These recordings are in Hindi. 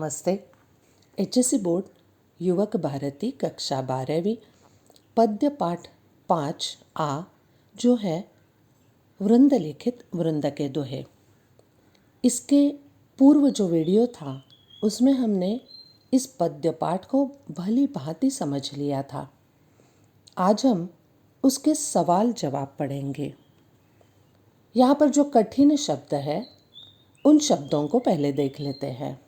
नमस्ते। HSC बोर्ड युवक भारती कक्षा 12वीं पद्य पाठ 5 जो है वृंद लिखित वृंद के दोहे। इसके पूर्व जो वीडियो था उसमें हमने इस पद्य पाठ को भली भांति समझ लिया था। आज हम उसके सवाल जवाब पढ़ेंगे। यहाँ पर जो कठिन शब्द है उन शब्दों को पहले देख लेते हैं।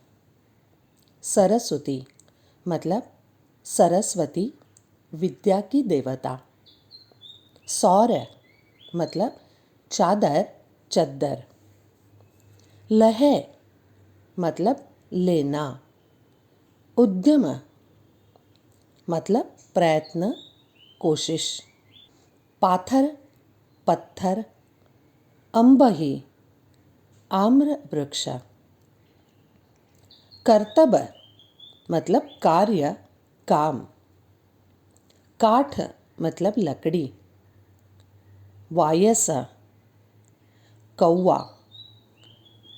सरस्वती मतलब सरस्वती विद्या की देवता। सौर्य मतलब चादर चद्दर। लह मतलब लेना। उद्यम मतलब प्रयत्न कोशिश। पाथर पत्थर। अंबही आम्र वृक्ष। कर्तव्य मतलब कार्य काम। काठ मतलब लकड़ी। वायस कौवा।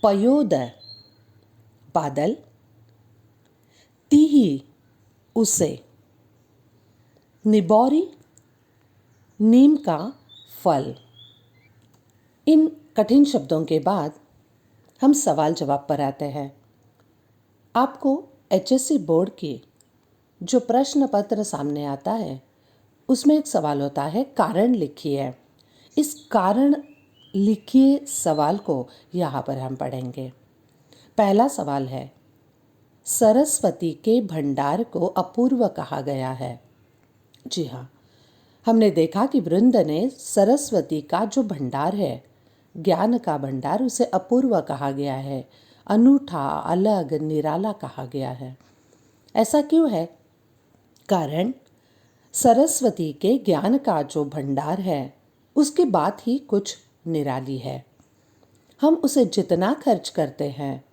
पयोद बादल। तीही उसे। निबौरी नीम का फल। इन कठिन शब्दों के बाद हम सवाल जवाब पर आते हैं। आपको HSC बोर्ड की जो प्रश्न पत्र सामने आता है उसमें एक सवाल होता है कारण लिखिए। इस कारण लिखिए सवाल को यहाँ पर हम पढ़ेंगे। पहला सवाल है, सरस्वती के भंडार को अपूर्व कहा गया है। जी हाँ, हमने देखा कि वृंद ने सरस्वती का जो भंडार है, ज्ञान का भंडार, उसे अपूर्व कहा गया है, अनूठा अलग निराला कहा गया है। ऐसा क्यों है? कारण सरस्वती के ज्ञान का जो भंडार है उसकी बात ही कुछ निराली है। हम उसे जितना खर्च करते हैं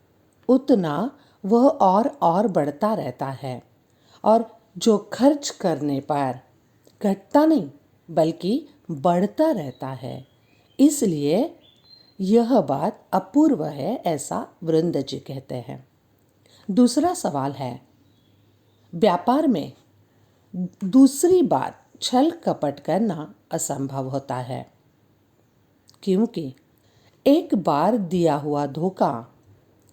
उतना वह और बढ़ता रहता है, और जो खर्च करने पर घटता नहीं बल्कि बढ़ता रहता है। इसलिए यह बात अपूर्व है, ऐसा वृंद जी कहते हैं। दूसरा सवाल है, व्यापार में दूसरी बार छल कपट करना असंभव होता है, क्योंकि एक बार दिया हुआ धोखा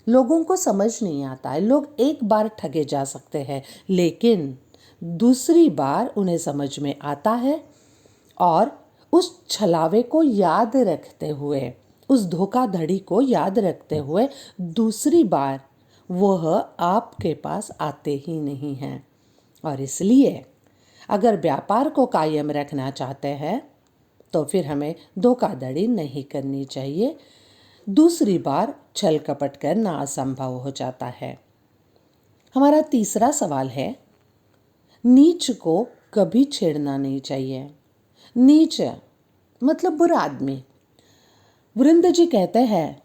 लोगों को समझ नहीं आता है। लोग एक बार ठगे जा सकते हैं, लेकिन दूसरी बार उन्हें समझ में आता है, और उस छलावे को याद रखते हुए, उस धोखाधड़ी को याद रखते हुए दूसरी बार वह आपके पास आते ही नहीं हैं। और इसलिए अगर व्यापार को कायम रखना चाहते हैं तो फिर हमें धोखाधड़ी नहीं करनी चाहिए। दूसरी बार छल कपट करना असंभव हो जाता है। हमारा तीसरा सवाल है, नीच को कभी छेड़ना नहीं चाहिए। नीच मतलब बुरा आदमी। वृंद जी कहते हैं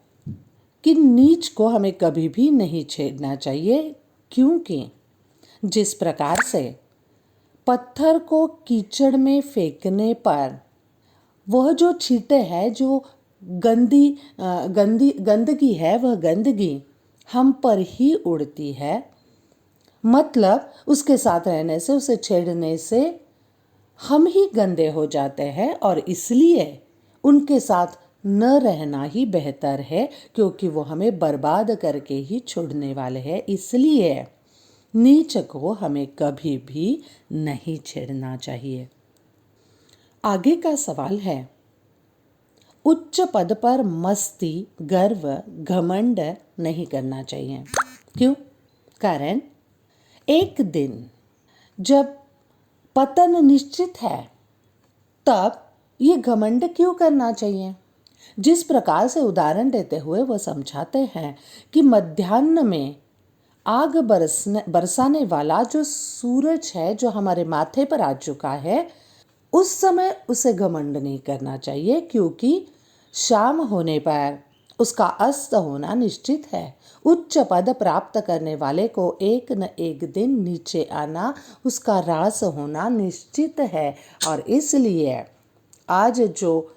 कि नीच को हमें कभी भी नहीं छेड़ना चाहिए, क्योंकि जिस प्रकार से पत्थर को कीचड़ में फेंकने पर वह जो छींटे हैं, जो गंदगी है, वह गंदगी हम पर ही उड़ती है। मतलब उसके साथ रहने से, उसे छेड़ने से हम ही गंदे हो जाते हैं, और इसलिए उनके साथ न रहना ही बेहतर है, क्योंकि वो हमें बर्बाद करके ही छोड़ने वाले हैं। इसलिए नीच को हमें कभी भी नहीं छेड़ना चाहिए। आगे का सवाल है, उच्च पद पर मस्ती गर्व घमंड नहीं करना चाहिए। क्यों? कारण एक दिन जब पतन निश्चित है तब ये घमंड क्यों करना चाहिए? जिस प्रकार से उदाहरण देते हुए वह समझाते हैं कि मध्याह्न में आग बरसाने वाला जो सूरज है, जो हमारे माथे पर आ चुका है, उस समय उसे घमंड नहीं करना चाहिए, क्योंकि शाम होने पर उसका अस्त होना निश्चित है। उच्च पद प्राप्त करने वाले को एक न एक दिन नीचे आना, उसका ह्रास होना निश्चित है। और इसलिए आज जो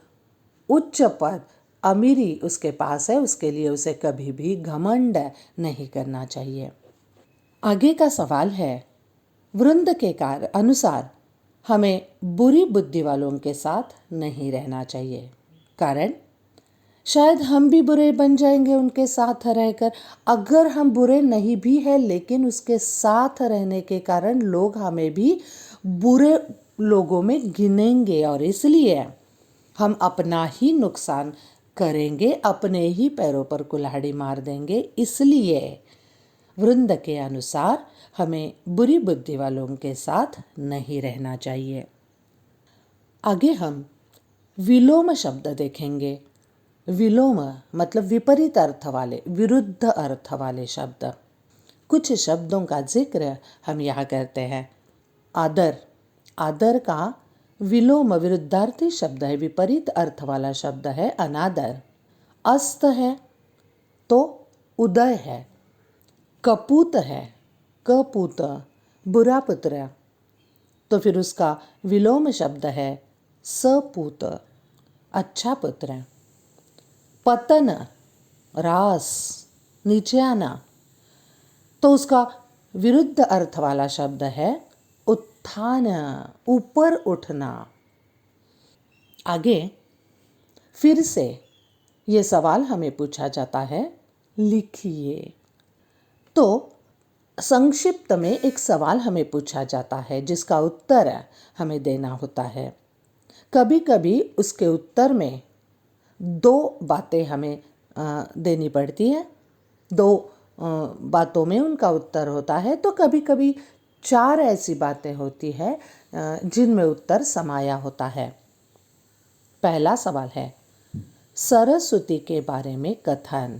उच्च पद अमीरी उसके पास है, उसके लिए उसे कभी भी घमंड नहीं करना चाहिए। आगे का सवाल है, वृंद के अनुसार हमें बुरी बुद्धि वालों के साथ नहीं रहना चाहिए। कारण, शायद हम भी बुरे बन जाएंगे उनके साथ रहकर। अगर हम बुरे नहीं भी हैं लेकिन उसके साथ रहने के कारण लोग हमें भी बुरे लोगों में गिनेंगे और इसलिए हम अपना ही नुकसान करेंगे, अपने ही पैरों पर कुल्हाड़ी मार देंगे। इसलिए वृंद के अनुसार हमें बुरी बुद्धि वालों के साथ नहीं रहना चाहिए। आगे हम विलोम शब्द देखेंगे। विलोम मतलब विपरीत अर्थ वाले, विरुद्ध अर्थ वाले शब्द। कुछ शब्दों का जिक्र हम यहाँ करते हैं। आदर, आदर का विलोम विरुद्धार्थी शब्द है, विपरीत अर्थ वाला शब्द है अनादर। अस्त है तो उदय है। कपूत है, कपूत, बुरा पुत्र, तो फिर उसका विलोम शब्द है सपूत, अच्छा पुत्र। पतन, रास, नीचे आना, तो उसका विरुद्ध अर्थ वाला शब्द है उत्थान, ऊपर उठना। आगे फिर से ये सवाल हमें पूछा जाता है, लिखिए। तो संक्षिप्त में एक सवाल हमें पूछा जाता है जिसका उत्तर हमें देना होता है। कभी कभी उसके उत्तर में दो बातें हमें देनी पड़ती है, दो बातों में उनका उत्तर होता है। तो कभी कभी 4 ऐसी बातें होती है जिनमें उत्तर समाया होता है। पहला सवाल है, सरस्वती के बारे में कथन।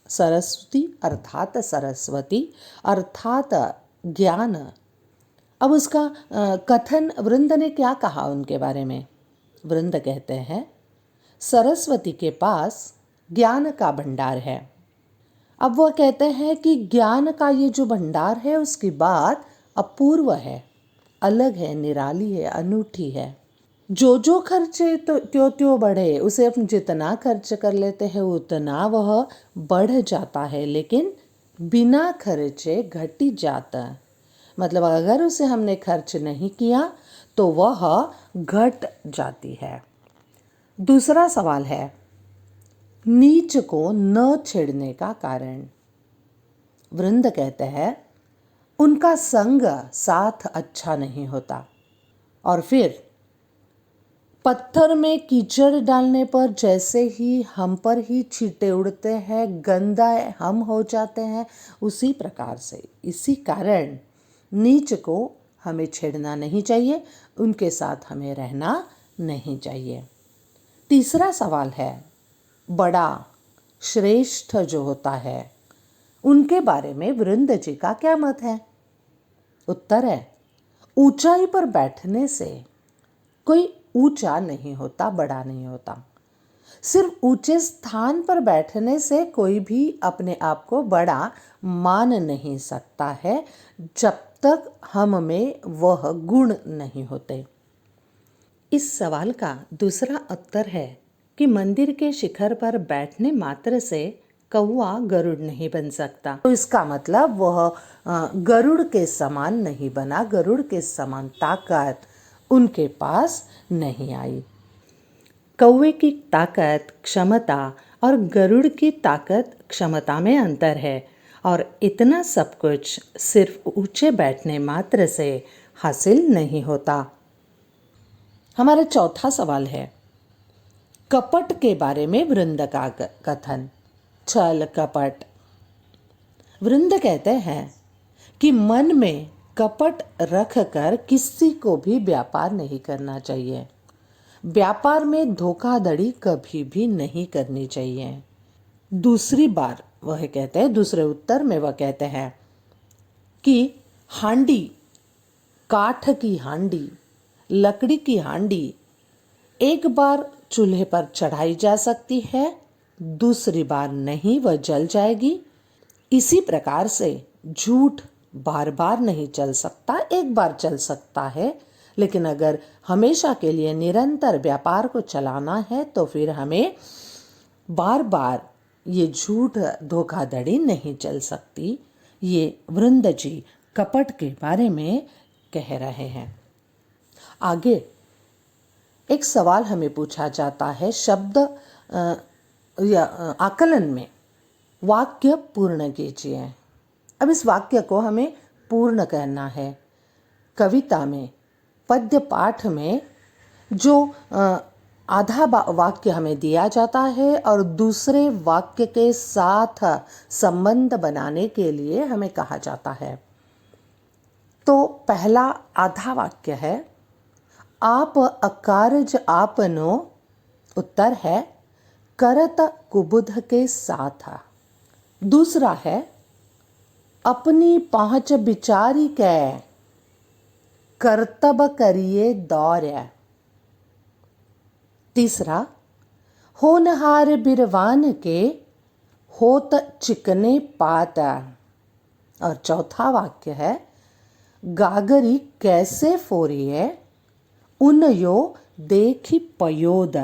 सरस्वती अर्थात सरस्वती अर्थात ज्ञान। अब उसका कथन वृंद ने क्या कहा उनके बारे में? वृंद कहते हैं, सरस्वती के पास ज्ञान का भंडार है। अब वह कहते हैं कि ज्ञान का ये जो भंडार है उसकी बात अपूर्व है, अलग है, निराली है, अनूठी है। जो खर्चे तो त्यों बढ़े, उसे हम जितना खर्च कर लेते हैं उतना वह बढ़ जाता है, लेकिन बिना खर्चे घटी जाता। मतलब अगर उसे हमने खर्च नहीं किया तो वह घट जाती है। दूसरा सवाल है, नीच को न छेड़ने का कारण। वृंद कहते हैं, उनका संग साथ अच्छा नहीं होता। और फिर पत्थर में कीचड़ डालने पर जैसे ही हम पर ही छींटे उड़ते हैं, गंदा हम हो जाते हैं, उसी प्रकार से, इसी कारण नीच को हमें छेड़ना नहीं चाहिए, उनके साथ हमें रहना नहीं चाहिए। तीसरा सवाल है, बड़ा श्रेष्ठ जो होता है उनके बारे में वृंद जी का क्या मत है? उत्तर है, ऊंचाई पर बैठने से कोई ऊंचा नहीं होता, बड़ा नहीं होता। सिर्फ ऊंचे स्थान पर बैठने से कोई भी अपने आप को बड़ा मान नहीं सकता है जब तक हम में वह गुण नहीं होते। इस सवाल का दूसरा उत्तर है कि मंदिर के शिखर पर बैठने मात्र से कौवा गरुड़ नहीं बन सकता। तो इसका मतलब वह गरुड़ के समान नहीं बना, गरुड़ के समान ताकत उनके पास नहीं आई। कौवे की ताकत, क्षमता और गरुड़ की ताकत, क्षमता में अंतर है और इतना सब कुछ सिर्फ ऊंचे बैठने मात्र से हासिल नहीं होता। हमारा चौथा सवाल है, कपट के बारे में वृंद का कथन। छल कपट। वृंद कहते हैं कि मन में कपट रख कर किसी को भी व्यापार नहीं करना चाहिए। व्यापार में धोखाधड़ी कभी भी नहीं करनी चाहिए। दूसरी बार वह कहते हैं, दूसरे उत्तर में वह कहते हैं कि हांडी, काठ की हांडी, लकड़ी की हांडी एक बार चूल्हे पर चढ़ाई जा सकती है, दूसरी बार नहीं, वह जल जाएगी। इसी प्रकार से झूठ बार बार नहीं चल सकता, एक बार चल सकता है, लेकिन अगर हमेशा के लिए निरंतर व्यापार को चलाना है तो फिर हमें बार बार ये झूठ धोखाधड़ी नहीं चल सकती। ये वृंद जी कपट के बारे में कह रहे हैं। आगे एक सवाल हमें पूछा जाता है, शब्द या आकलन में वाक्य पूर्ण कीजिए। अब इस वाक्य को हमें पूर्ण करना है। कविता में, पद्य पाठ में जो आधा वाक्य हमें दिया जाता है और दूसरे वाक्य के साथ संबंध बनाने के लिए हमें कहा जाता है। तो पहला आधा वाक्य है, आप अकारज आपनो, उत्तर है करत कुबुध के साथ। दूसरा है, अपनी पहुंच बिचारी कै, कर्तब करिए दौर्य। तीसरा, होनहार बिरवान के, होत चिकने पात। और चौथा वाक्य है, गागरी कैसे फोरिए, उन यो देखी पयोद।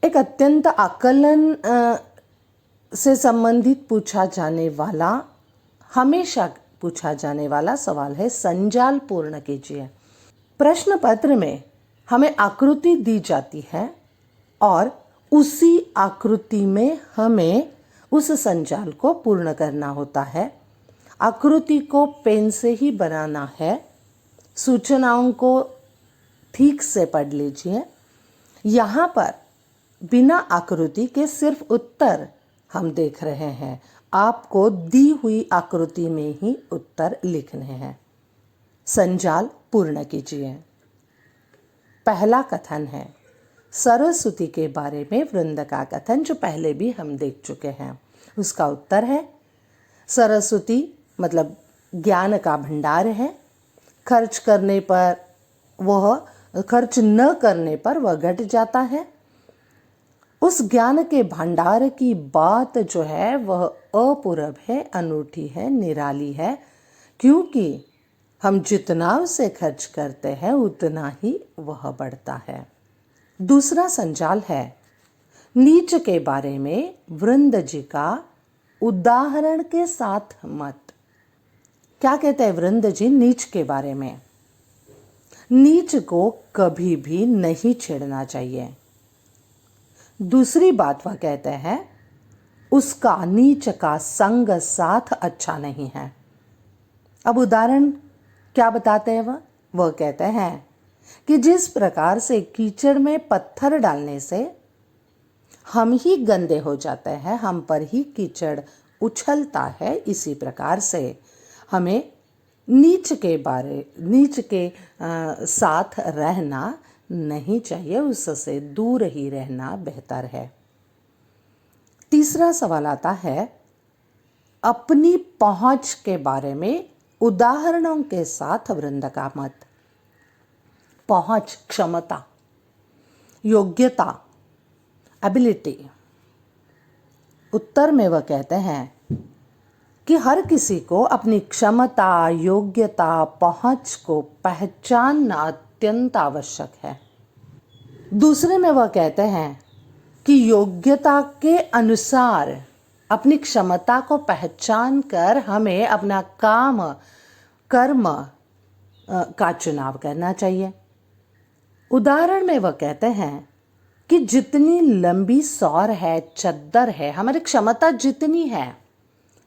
एक अत्यंत आकलन से संबंधित पूछा जाने वाला, हमेशा पूछा जाने वाला सवाल है, संजाल पूर्ण कीजिए। प्रश्न पत्र में हमें आकृति दी जाती है और उसी आकृति में हमें उस संजाल को पूर्ण करना होता है। आकृति को पेन से ही बनाना है। सूचनाओं को ठीक से पढ़ लीजिए। यहाँ पर बिना आकृति के सिर्फ उत्तर हम देख रहे हैं। आपको दी हुई आकृति में ही उत्तर लिखने हैं। संजाल पूर्ण कीजिए। पहला कथन है सरस्वती के बारे में वृंद का कथन, जो पहले भी हम देख चुके हैं। उसका उत्तर है, सरस्वती मतलब ज्ञान का भंडार है। खर्च करने पर वह, खर्च न करने पर वह घट जाता है। उस ज्ञान के भंडार की बात जो है वह अपूर्व है, अनूठी है, निराली है, क्योंकि हम जितना उसे खर्च करते हैं उतना ही वह बढ़ता है। दूसरा संजाल है, नीच के बारे में वृंद जी का उदाहरण के साथ मत। क्या कहते हैं वृंद जी नीच के बारे में? नीच को कभी भी नहीं छेड़ना चाहिए। दूसरी बात वह कहते हैं, उसका नीच का संग साथ अच्छा नहीं है। अब उदाहरण क्या बताते हैं वह कहते हैं कि जिस प्रकार से कीचड़ में पत्थर डालने से हम ही गंदे हो जाते हैं, हम पर ही कीचड़ उछलता है, इसी प्रकार से हमें नीच के साथ रहना नहीं चाहिए, उससे दूर ही रहना बेहतर है। तीसरा सवाल आता है, अपनी पहुंच के बारे में उदाहरणों के साथ वृंद का मत। पहुंच, क्षमता, योग्यता, एबिलिटी। उत्तर में वह कहते हैं कि हर किसी को अपनी क्षमता, योग्यता, पहुंच को पहचानना अत्यंत आवश्यक है। दूसरे में वह कहते हैं कि योग्यता के अनुसार अपनी क्षमता को पहचान कर हमें अपना काम, कर्म का चुनाव करना चाहिए। उदाहरण में वह कहते हैं कि जितनी लंबी सौर है, चद्दर है, हमारी क्षमता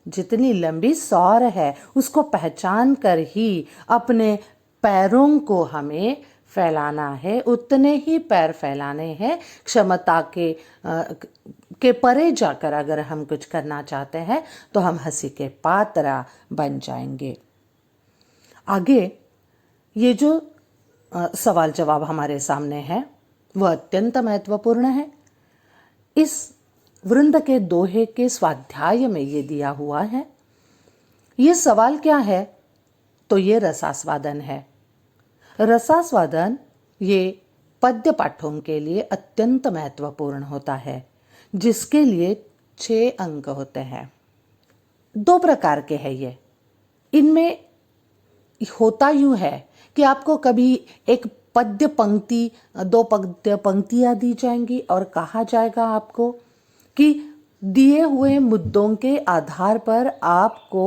जितनी लंबी सौर है उसको पहचान कर ही अपने पैरों को हमें फैलाना है, उतने ही पैर फैलाने हैं। क्षमता के परे जाकर अगर हम कुछ करना चाहते हैं तो हम हंसी के पात्र बन जाएंगे। आगे ये जो सवाल जवाब हमारे सामने है वह अत्यंत महत्वपूर्ण है। इस वृंद के दोहे के स्वाध्याय में ये दिया हुआ है। ये सवाल क्या है? तो ये रसास्वादन है। रसास्वादन ये पद्य पाठों के लिए अत्यंत महत्वपूर्ण होता है, जिसके लिए 6 अंक होते हैं। 2 प्रकार के हैं ये। इनमें होता यूं है कि आपको कभी एक पद्य पंक्ति, 2 पद्य पंक्तियां दी जाएंगी और कहा जाएगा आपको कि दिए हुए मुद्दों के आधार पर आपको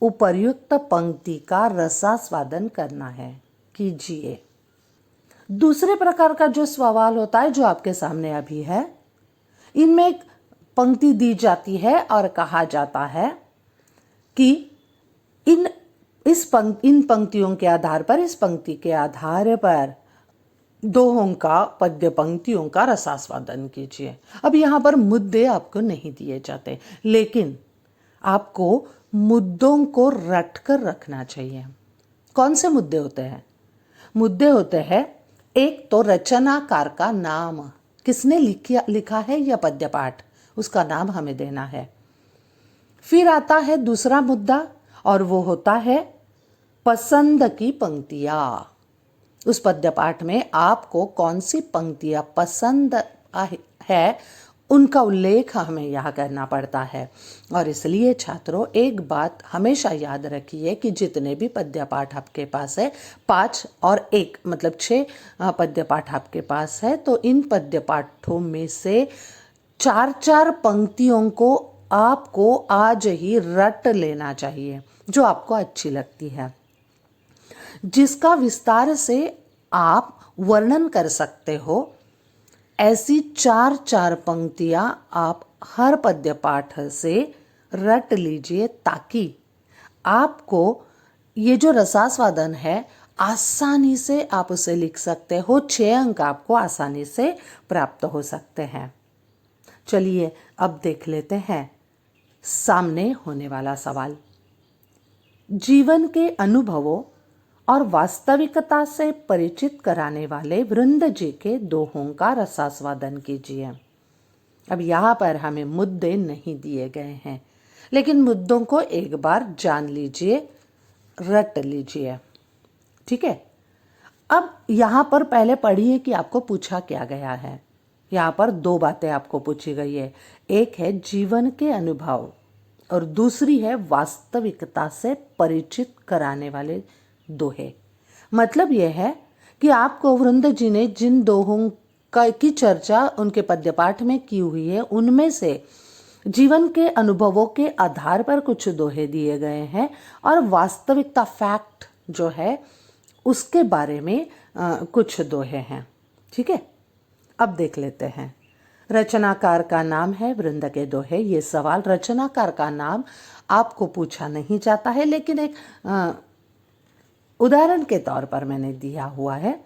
उपर्युक्त पंक्ति का रसास्वादन करना है। कीजिए। दूसरे प्रकार का जो सवाल होता है जो आपके सामने अभी है, इनमें एक पंक्ति दी जाती है और कहा जाता है कि इन पंक्तियों के आधार पर, इस पंक्ति के आधार पर दोहों का, पद्य पंक्तियों का रसास्वादन कीजिए। अब यहाँ पर मुद्दे आपको नहीं दिए जाते, लेकिन आपको मुद्दों को रट कर रखना चाहिए। कौन से मुद्दे होते हैं? मुद्दे होते हैं, एक तो रचनाकार का नाम, किसने लिखा है यह पद्य पाठ, उसका नाम हमें देना है। फिर आता है दूसरा मुद्दा, और वो होता है पसंद की पंक्तियां। उस पद्य पाठ में आपको कौन सी पंक्तियां पसंद है, उनका उल्लेख हमें यहाँ करना पड़ता है। और इसलिए छात्रों, एक बात हमेशा याद रखिए कि जितने भी पद्य पाठ आपके पास है, 5 और 1 मतलब 6 पद्य पाठ आपके पास है, तो इन पद्य पाठों में से 4-4 पंक्तियों को आपको आज ही रट लेना चाहिए, जो आपको अच्छी लगती है, जिसका विस्तार से आप वर्णन कर सकते हो। ऐसी 4-4 पंक्तियां आप हर पद्य पाठ से रट लीजिए, ताकि आपको ये जो रसास्वादन है आसानी से आप उसे लिख सकते हो। 6 अंक आपको आसानी से प्राप्त हो सकते हैं। चलिए अब देख लेते हैं सामने होने वाला सवाल। जीवन के अनुभवों और वास्तविकता से परिचित कराने वाले वृंद जी के दोहों का रसास्वादन कीजिए। अब यहाँ पर हमें मुद्दे नहीं दिए गए हैं, लेकिन मुद्दों को एक बार जान लीजिए, रट लीजिए। ठीक है। अब यहाँ पर पहले पढ़िए कि आपको पूछा क्या गया है। यहाँ पर 2 बातें आपको पूछी गई है। एक है जीवन के अनुभव और दूसरी है वास्तविकता से परिचित कराने वाले दोहे। मतलब यह है कि आपको वृंद जी ने जिन दोहों की चर्चा उनके पद्य पाठ में की हुई है, उनमें से जीवन के अनुभवों के आधार पर कुछ दोहे दिए गए हैं और वास्तविकता, फैक्ट जो है, उसके बारे में कुछ दोहे हैं। ठीक है। अब देख लेते हैं। रचनाकार का नाम है वृंद के दोहे। ये सवाल रचनाकार का नाम आपको पूछा नहीं जाता है, लेकिन एक उदाहरण के तौर पर मैंने दिया हुआ है।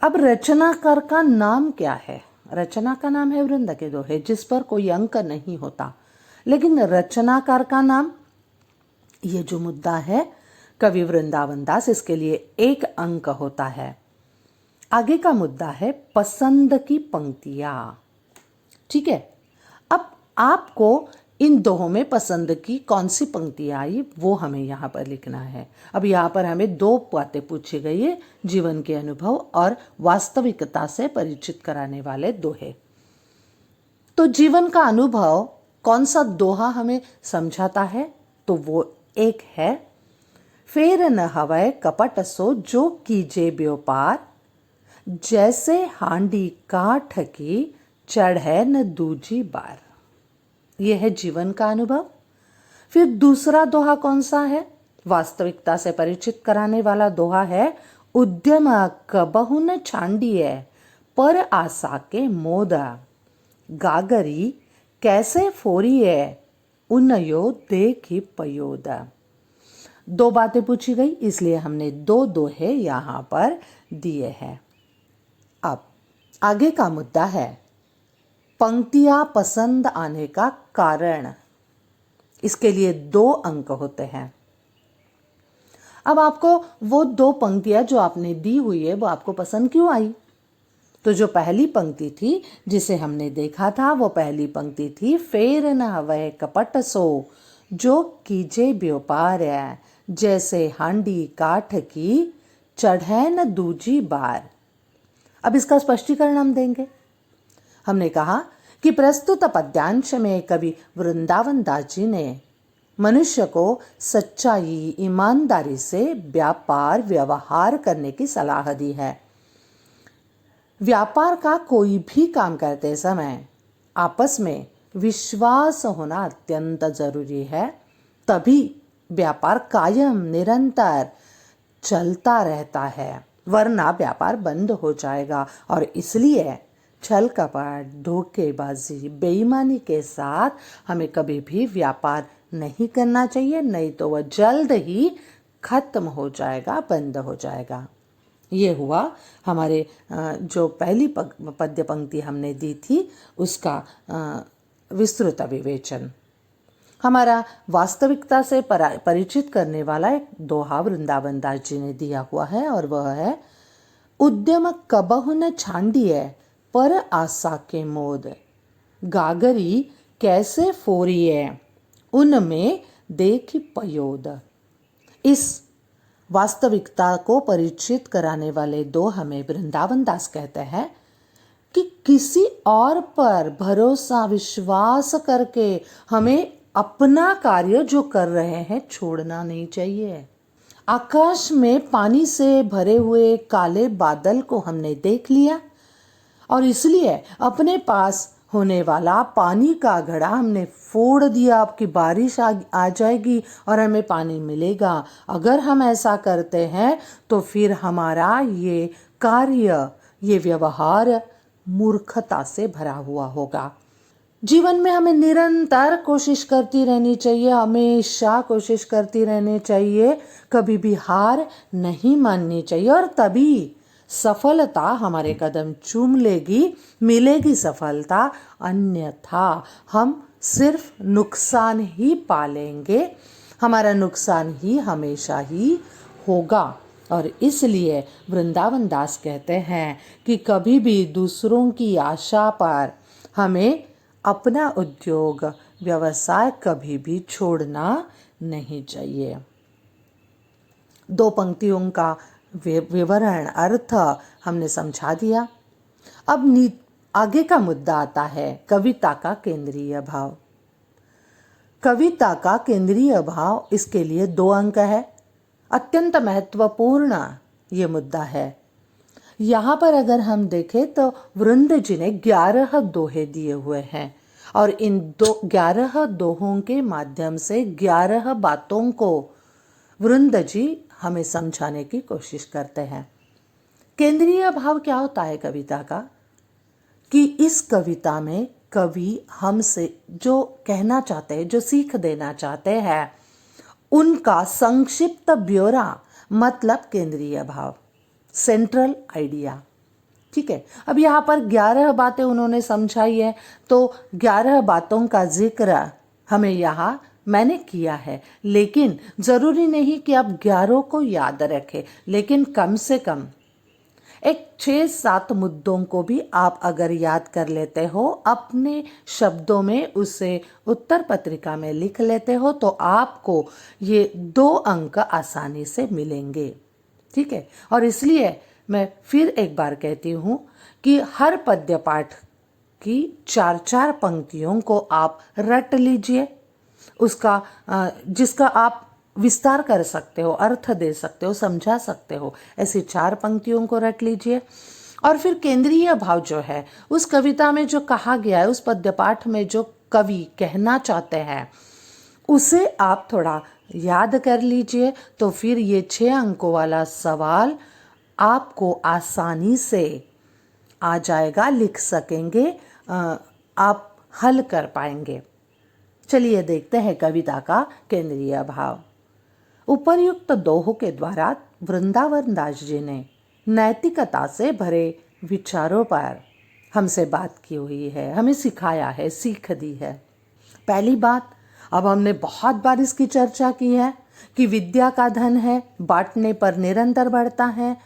अब रचनाकार का नाम क्या है? रचना का नाम है वृंद के दोहे, जिस पर कोई अंक नहीं होता, लेकिन रचनाकार का नाम, ये जो मुद्दा है कवि वृंदावन दास, इसके लिए 1 अंक होता है। आगे का मुद्दा है पसंद की पंक्तियां। ठीक है। अब आपको इन दोहों में पसंद की कौन सी पंक्तियां आई वो हमें यहाँ पर लिखना है। अब यहाँ पर हमें 2 बातें पूछी गई है, जीवन के अनुभव और वास्तविकता से परिचित कराने वाले दोहे। तो जीवन का अनुभव कौन सा दोहा हमें समझाता है? तो वो एक है, फेर न हवै कपट सो जो कीजे व्यापार, जैसे हांडी काठ की चढ़े न दूजी बार। यह है जीवन का अनुभव। फिर दूसरा दोहा कौन सा है? वास्तविकता से परिचित कराने वाला दोहा है, उद्यम कबहु न छांडिए पर आशा के मोदा, गागरी कैसे फोरिए उन्नयो देखी पयोदा। 2 बातें पूछी गई, इसलिए हमने 2 दोहे यहाँ पर दिए हैं। अब आगे का मुद्दा है पंक्तियां पसंद आने का कारण। इसके लिए 2 अंक होते हैं। अब आपको वो 2 पंक्तियां जो आपने दी हुई है वो आपको पसंद क्यों आई? तो जो पहली पंक्ति थी जिसे हमने देखा था, वो पहली पंक्ति थी, फेर न हवै कपट सो जो कीजे व्यापार, जैसे हांडी काठ की चढ़े न दूजी बार। अब इसका स्पष्टीकरण हम देंगे। हमने कहा कि प्रस्तुत पद्यांश में कवि वृंदावन दास जी ने मनुष्य को सच्चाई, ईमानदारी से व्यापार व्यवहार करने की सलाह दी है। व्यापार का कोई भी काम करते समय आपस में विश्वास होना अत्यंत जरूरी है, तभी व्यापार कायम निरंतर चलता रहता है, वरना व्यापार बंद हो जाएगा। और इसलिए छल कपट, धोखेबाजी, बेईमानी के साथ हमें कभी भी व्यापार नहीं करना चाहिए, नहीं तो वह जल्द ही खत्म हो जाएगा, बंद हो जाएगा। ये हुआ हमारे जो पहली पद्य पंक्ति हमने दी थी उसका विस्तृत विवेचन। हमारा वास्तविकता से परिचित करने वाला एक दोहा वृंदावन दास जी ने दिया हुआ है, और वह है, उद्यम कबहु न छांडिए पर आशा के मोद, गागरी कैसे फोरिए उनमें देख पयोद। इस वास्तविकता को परिचित कराने वाले दो हमें वृंदावन दास कहते हैं कि किसी और पर भरोसा विश्वास करके हमें अपना कार्य जो कर रहे हैं छोड़ना नहीं चाहिए। आकाश में पानी से भरे हुए काले बादल को हमने देख लिया और इसलिए अपने पास होने वाला पानी का घड़ा हमने फोड़ दिया। आपकी बारिश आ जाएगी और हमें पानी मिलेगा। अगर हम ऐसा करते हैं तो फिर हमारा ये कार्य, ये व्यवहार मूर्खता से भरा हुआ होगा। जीवन में हमें निरंतर कोशिश करती रहनी चाहिए, हमेशा कोशिश करती रहनी चाहिए, कभी भी हार नहीं माननी चाहिए, और तभी सफलता हमारे कदम चूम लेगी, मिलेगी सफलता। अन्यथा हम सिर्फ नुकसान ही पालेंगे, हमारा नुकसान ही हमेशा ही होगा। और इसलिए वृंदावन दास कहते हैं कि कभी भी दूसरों की आशा पर हमें अपना उद्योग व्यवसाय कभी भी छोड़ना नहीं चाहिए। दो पंक्तियों का विवरण अर्थ हमने समझा दिया। अब आगे का मुद्दा आता है कविता का केंद्रीय भाव। कविता का केंद्रीय भाव, इसके लिए 2 अंक है। अत्यंत महत्वपूर्ण ये मुद्दा है। यहाँ पर अगर हम देखें तो वृंद जी ने 11 दोहे दिए हुए हैं और इन 11 दोहों के माध्यम से 11 बातों को वृंद जी हमें समझाने की कोशिश करते हैं। केंद्रीय भाव क्या होता है कविता का, कि इस कविता में कवि हमसे जो कहना चाहते हैं, जो सीख देना चाहते हैं, उनका संक्षिप्त ब्यौरा, मतलब केंद्रीय भाव, सेंट्रल आइडिया। ठीक है, अब यहाँ पर 11 बातें उन्होंने समझाई है, तो 11 बातों का जिक्र हमें यहाँ मैंने किया है, लेकिन जरूरी नहीं कि आप 11 को याद रखें, लेकिन कम से कम एक 6-7 मुद्दों को भी आप अगर याद कर लेते हो, अपने शब्दों में उसे उत्तर पत्रिका में लिख लेते हो, तो आपको ये 2 अंक आसानी से मिलेंगे। ठीक है, और इसलिए मैं फिर एक बार कहती हूँ कि हर पद्य पाठ की 4-4 पंक्तियों को आप रट लीजिए, उसका जिसका आप विस्तार कर सकते हो, अर्थ दे सकते हो, समझा सकते हो, ऐसी 4 पंक्तियों को रट लीजिए। और फिर केंद्रीय भाव जो है, उस कविता में जो कहा गया है, उस पद्य पाठ में जो कवि कहना चाहते हैं, उसे आप थोड़ा याद कर लीजिए, तो फिर ये 6 अंकों वाला सवाल आपको आसानी से आ जाएगा, लिख सकेंगे, आप हल कर पाएंगे। चलिए देखते हैं कविता का केंद्रीय भाव। उपर्युक्त दोहों के द्वारा वृंदावन दास जी ने नैतिकता से भरे विचारों पर हमसे बात की हुई है, हमें सिखाया है, सीख दी है। पहली बात, अब हमने बहुत बार इसकी चर्चा की है कि विद्या का धन है, बांटने पर निरंतर बढ़ता है,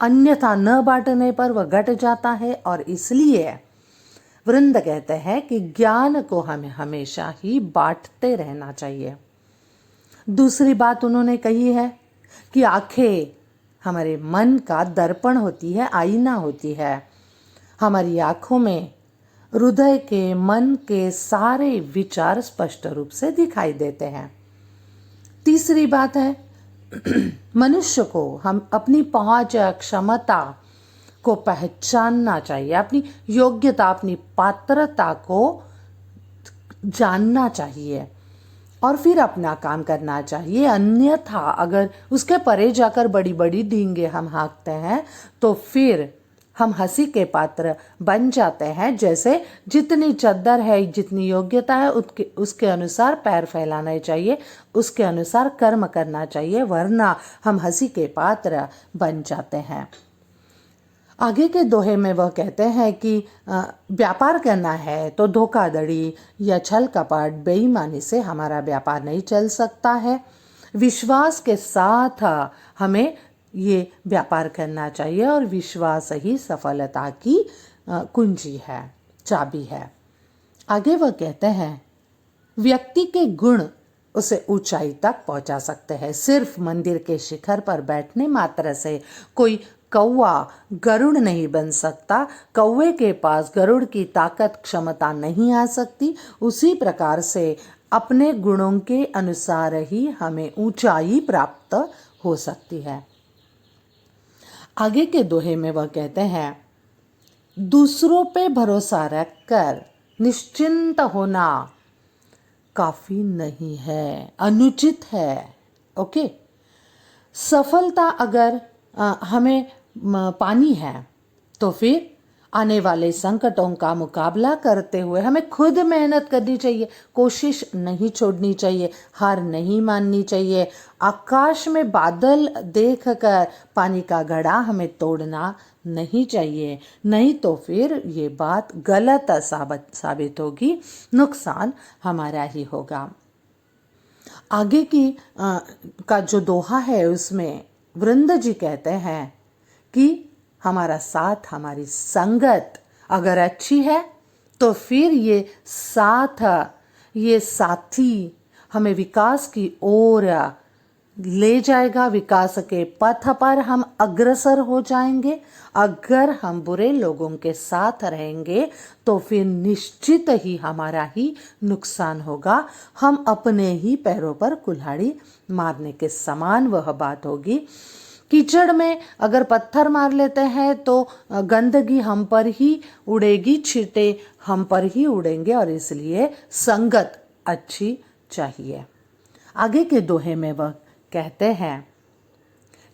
अन्यथा न बांटने पर वह घट जाता है, और इसलिए वृंद कहते हैं कि ज्ञान को हमें हमेशा ही बांटते रहना चाहिए। दूसरी बात उन्होंने कही है कि आंखें हमारे मन का दर्पण होती है, आईना होती है। हमारी आंखों में हृदय के, मन के सारे विचार स्पष्ट रूप से दिखाई देते हैं। तीसरी बात है मनुष्य को हम अपनी पहुंच, क्षमता को पहचानना चाहिए, अपनी योग्यता, अपनी पात्रता को जानना चाहिए और फिर अपना काम करना चाहिए। अन्यथा अगर उसके परे जाकर बड़ी बड़ी डींगे हम हाँकते हैं तो फिर हम हंसी के पात्र बन जाते हैं। जैसे जितनी चद्दर है, जितनी योग्यता है, उसके अनुसार पैर फैलाने चाहिए, उसके अनुसार कर्म करना चाहिए, वरना हम हंसी के पात्र बन जाते हैं। आगे के दोहे में वह कहते हैं कि व्यापार करना है तो धोखाधड़ी या छल कपट बेईमानी से हमारा व्यापार नहीं चल सकता है। विश्वास के साथ हमें ये व्यापार करना चाहिए और विश्वास ही सफलता की कुंजी है, चाबी है। आगे वह कहते हैं व्यक्ति के गुण उसे ऊंचाई तक पहुंचा सकते हैं। सिर्फ मंदिर के शिखर पर बैठने मात्र से कोई कौवा गरुड़ नहीं बन सकता। कौवे के पास गरुड़ की ताकत क्षमता नहीं आ सकती। उसी प्रकार से अपने गुणों के अनुसार ही हमें ऊंचाई प्राप्त हो सकती है। आगे के दोहे में वह कहते हैं दूसरों पे भरोसा रखकर निश्चिंत होना काफी नहीं है, अनुचित है। ओके, सफलता अगर हमें पानी है तो फिर आने वाले संकटों का मुकाबला करते हुए हमें खुद मेहनत करनी चाहिए, कोशिश नहीं छोड़नी चाहिए, हार नहीं माननी चाहिए। आकाश में बादल देखकर पानी का घड़ा हमें तोड़ना नहीं चाहिए, नहीं तो फिर ये बात गलत साबित होगी, नुकसान हमारा ही होगा। आगे की का जो दोहा है उसमें वृंद जी कहते हैं कि हमारा साथ, हमारी संगत अगर अच्छी है तो फिर ये साथी हमें विकास की ओर ले जाएगा, विकास के पथ पर हम अग्रसर हो जाएंगे। अगर हम बुरे लोगों के साथ रहेंगे तो फिर निश्चित ही हमारा ही नुकसान होगा। हम अपने ही पैरों पर कुल्हाड़ी मारने के समान वह बात होगी। कीचड़ में अगर पत्थर मार लेते हैं तो गंदगी हम पर ही उड़ेगी, छींटे हम पर ही उड़ेंगे, और इसलिए संगत अच्छी चाहिए। आगे के दोहे में वह कहते हैं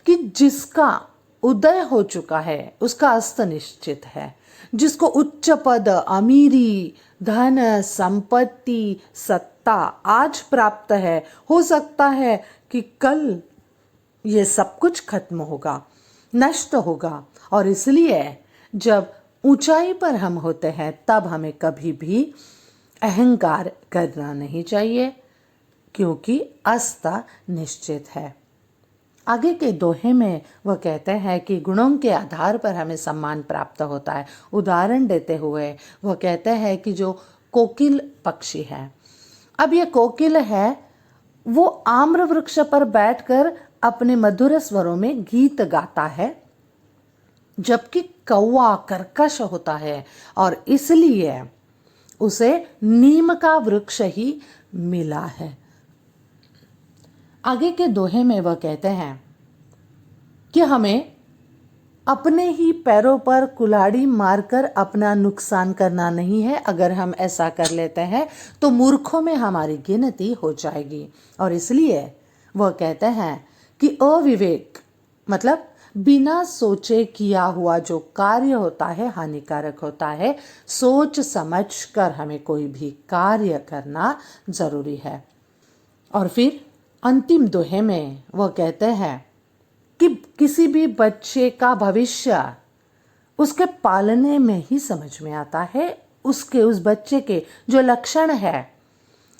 कि जिसका उदय हो चुका है उसका अस्त निश्चित है। जिसको उच्च पद, अमीरी, धन, संपत्ति, सत्ता आज प्राप्त है, हो सकता है कि कल ये सब कुछ खत्म होगा, नष्ट होगा। और इसलिए जब ऊंचाई पर हम होते हैं तब हमें कभी भी अहंकार करना नहीं चाहिए, क्योंकि अस्त निश्चित है। आगे के दोहे में वह कहते हैं कि गुणों के आधार पर हमें सम्मान प्राप्त होता है। उदाहरण देते हुए वह कहते हैं कि जो कोकिल पक्षी है, अब ये कोकिल है वो आम्र वृक्ष पर बैठकर अपने मधुर स्वरों में गीत गाता है, जबकि कौवा कर्कश होता है और इसलिए उसे नीम का वृक्ष ही मिला है। आगे के दोहे में वह कहते हैं कि हमें अपने ही पैरों पर कुल्हाड़ी मारकर अपना नुकसान करना नहीं है। अगर हम ऐसा कर लेते हैं तो मूर्खों में हमारी गिनती हो जाएगी। और इसलिए वह कहते हैं कि अविवेक मतलब बिना सोचे किया हुआ जो कार्य होता है हानिकारक होता है। सोच समझ कर हमें कोई भी कार्य करना जरूरी है। और फिर अंतिम दोहे में वह कहते हैं कि किसी भी बच्चे का भविष्य उसके पालने में ही समझ में आता है। उस बच्चे के जो लक्षण है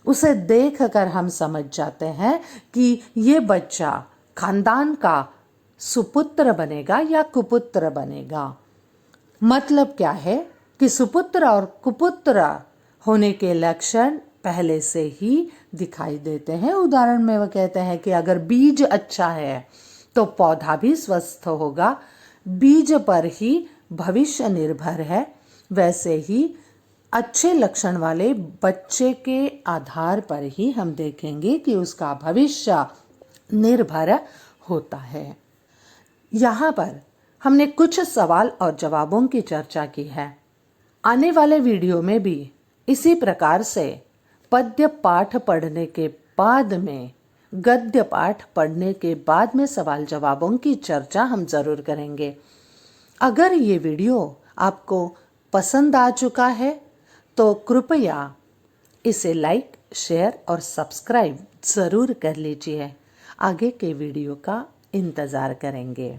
उसे देखकर हम समझ जाते हैं कि ये बच्चा खानदान का सुपुत्र बनेगा या कुपुत्र बनेगा। मतलब क्या है कि सुपुत्र और कुपुत्र होने के लक्षण पहले से ही दिखाई देते हैं। उदाहरण में वह कहते हैं कि अगर बीज अच्छा है तो पौधा भी स्वस्थ होगा। बीज पर ही भविष्य निर्भर है। वैसे ही अच्छे लक्षण वाले बच्चे के आधार पर ही हम देखेंगे कि उसका भविष्य निर्भर होता है। यहाँ पर हमने कुछ सवाल और जवाबों की चर्चा की है। आने वाले वीडियो में भी इसी प्रकार से पद्य पाठ पढ़ने के बाद में, गद्य पाठ पढ़ने के बाद में सवाल जवाबों की चर्चा हम ज़रूर करेंगे। अगर ये वीडियो आपको पसंद आ चुका है तो कृपया इसे लाइक, शेयर और सब्सक्राइब ज़रूर कर लीजिए। आगे के वीडियो का इंतज़ार करेंगे।